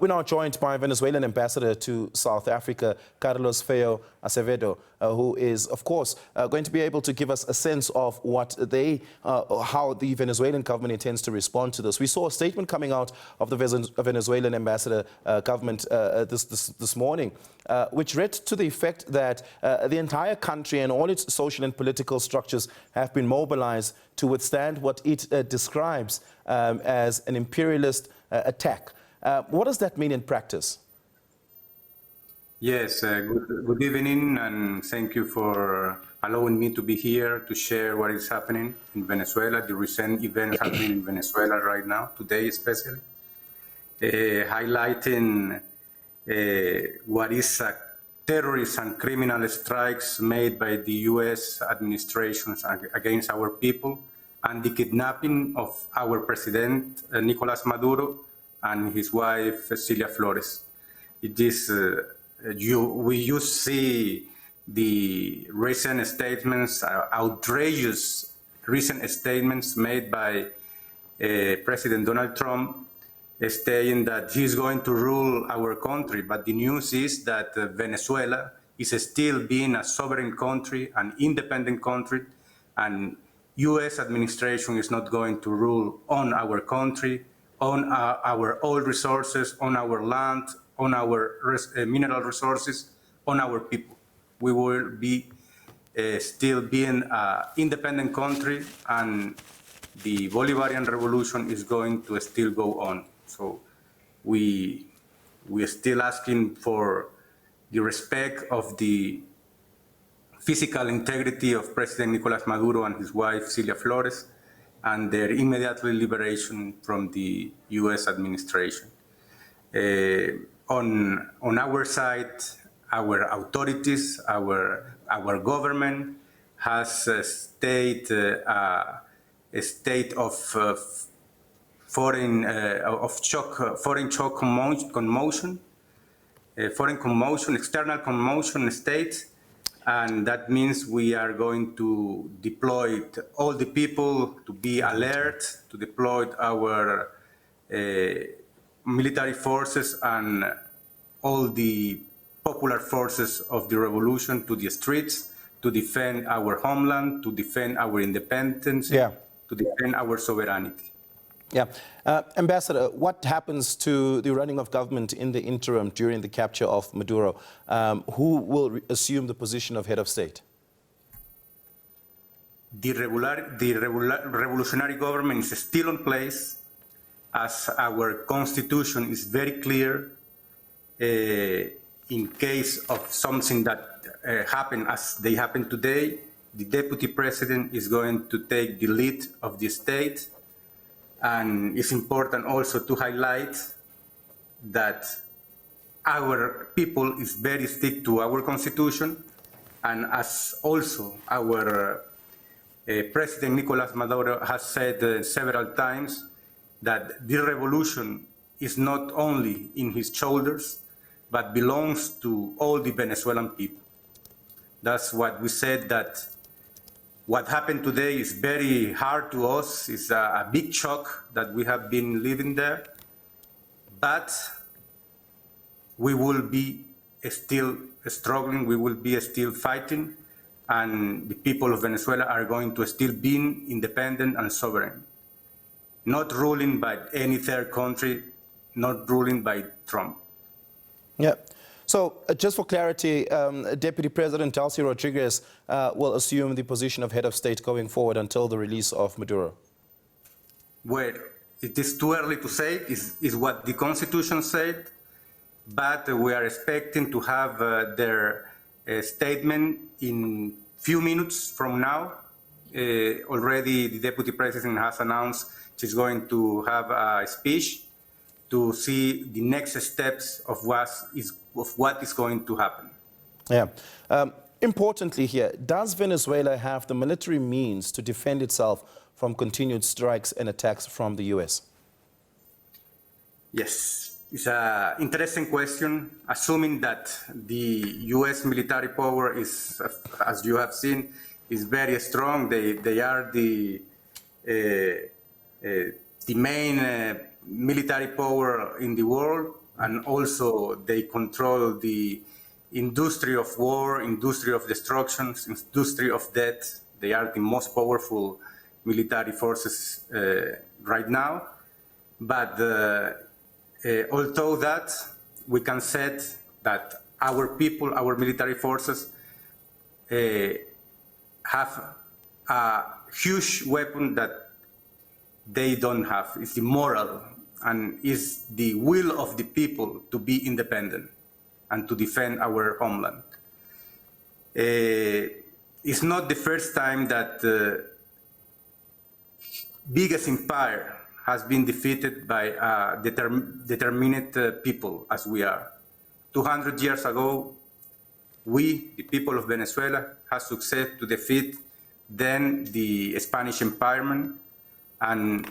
We're now joined by Venezuelan Ambassador to South Africa, Carlos Feo Acevedo, who is, of course, going to be able to give us a sense of how the Venezuelan government intends to respond to this. We saw a statement coming out of the Venezuelan Ambassador government this morning, which read to the effect that the entire country and all its social and political structures have been mobilized to withstand what it describes as an imperialist attack. What does that mean in practice? Yes, good evening, and thank you for allowing me to be here to share what is happening in Venezuela, the recent events happening in Venezuela right now, today especially, highlighting what is terrorist and criminal strikes made by the U.S. administration against our people, and the kidnapping of our president, Nicolas Maduro, and his wife, Celia Flores. It is, we see the recent statements, outrageous recent statements made by President Donald Trump, saying that he's going to rule our country. But the news is that Venezuela is still being a sovereign country, an independent country, and U.S. administration is not going to rule on our country, on our oil resources, on our land, on our mineral resources, on our people. We will be still being an independent country, and the Bolivarian revolution is going to still go on. So we are still asking for the respect of the physical integrity of President Nicolas Maduro and his wife, Celia Flores, and their immediate liberation from the U.S. administration. On our side, our authorities, our government has a state of foreign commotion, external commotion state. And that means we are going to deploy all the people to be alert, to deploy our military forces and all the popular forces of the revolution to the streets to defend our homeland, to defend our independence, to defend our sovereignty. Yeah. Ambassador, what happens to the running of government in the interim during the capture of Maduro? Who will assume the position of head of state? The revolutionary government is still in place, as our constitution is very clear. In case of something that happened as they happen today, the deputy president is going to take the lead of the state. And it's important also to highlight that our people is very stick to our constitution, and as also our President Nicolas Maduro has said several times, that the revolution is not only in his shoulders, but belongs to all the Venezuelan people. That's what we said, that what happened today is very hard to us. It's a big shock that we have been living there, but we will be still struggling, we will be still fighting, and the people of Venezuela are going to still be independent and sovereign, not ruling by any third country, not ruling by Trump. Yeah. So, just for clarity, Deputy President Delcy Rodriguez will assume the position of head of state going forward until the release of Maduro. Well, it is too early to say, is what the Constitution said, but we are expecting to have their statement in few minutes from now. Already the Deputy President has announced she's going to have a speech to see the next steps of what is going to happen. Yeah. Importantly here, does Venezuela have the military means to defend itself from continued strikes and attacks from the U.S.? Yes, it's an interesting question. Assuming that the U.S. military power is, as you have seen, is very strong. They are the main military power in the world, and also they control the industry of war, industry of destruction, industry of death. They are the most powerful military forces right now. But although that, we can say that our people, our military forces, have a huge weapon that they don't have. It's the moral and is the will of the people to be independent and to defend our homeland. It's not the first time that the biggest empire has been defeated by determined people as we are. 200 years ago, we, the people of Venezuela, had success to defeat then the Spanish Empire, and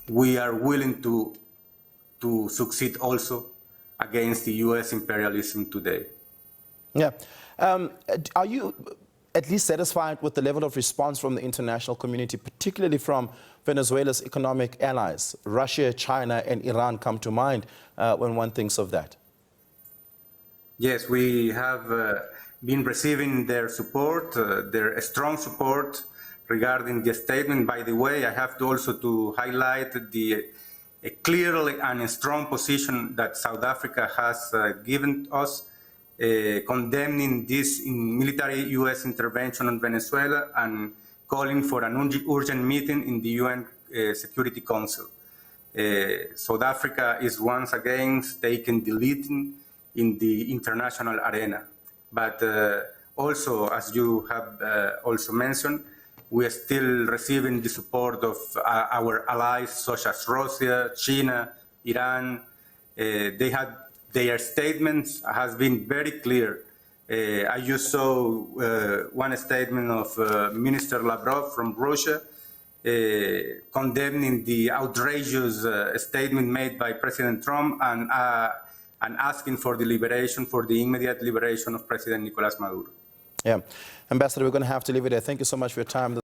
we are willing to succeed also against the US imperialism today. Yeah. Are you at least satisfied with the level of response from the international community, particularly from Venezuela's economic allies? Russia, China, and Iran come to mind when one thinks of that. Yes, we have been receiving their support, their strong support regarding the statement. By the way, I have to also to highlight the clearly and strong position that South Africa has given us, condemning this military U.S. intervention in Venezuela and calling for an urgent meeting in the UN Security Council. South Africa is once again taking the lead in the international arena. But also, as you have also mentioned, we are still receiving the support of our allies such as Russia, China, Iran. They had their statements has been very clear. I just saw one statement of Minister Lavrov from Russia condemning the outrageous statement made by President Trump and asking for the immediate liberation of President Nicolás Maduro. Yeah. Ambassador, we're going to have to leave it there. Thank you so much for your time.